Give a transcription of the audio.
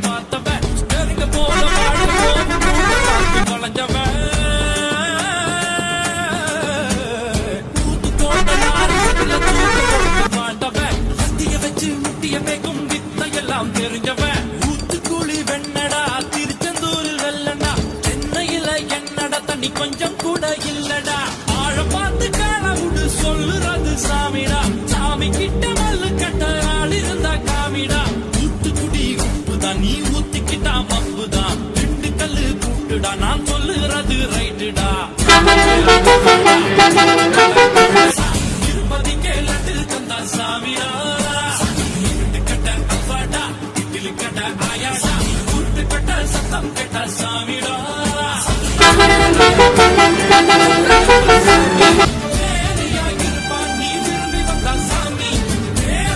பார்த்தவன் ஸ்டேரிங்க போல தொலைஞ்சவன் ஊத்து போட்ட வாழ்ந்தவன் சத்திய வச்சு முட்டிய மேக்கும் வித்தையெல்லாம் தெரிஞ்சவன் ஊத்துக்குழி வெண்ணடா திருச்செந்தூரில் வெள்ளடா சென்னையில என்னடா தண்ணி கொஞ்சம் கூட இல்லடா ஆழ பார்த்து காணவுடு சொல்லுறது சாமிடா சாமி கிட்ட மல்லு கட்ட ஆள் இருந்தா காமிடா ஊத்துக்குடி உப்புதான் நீ ஊத்திக்கிட்டா மப்புதான் ரெண்டு கல்லு கூட்டுடா நான் சொல்லுறது ரைட்டுடா திருப்பதிக்கே லட்டு தந்தா சாமிடா கட்ட அப்பாடா இதில் கட்ட ஆயாடா கூட்டு கட்ட சத்தம் கட்ட சாமிடா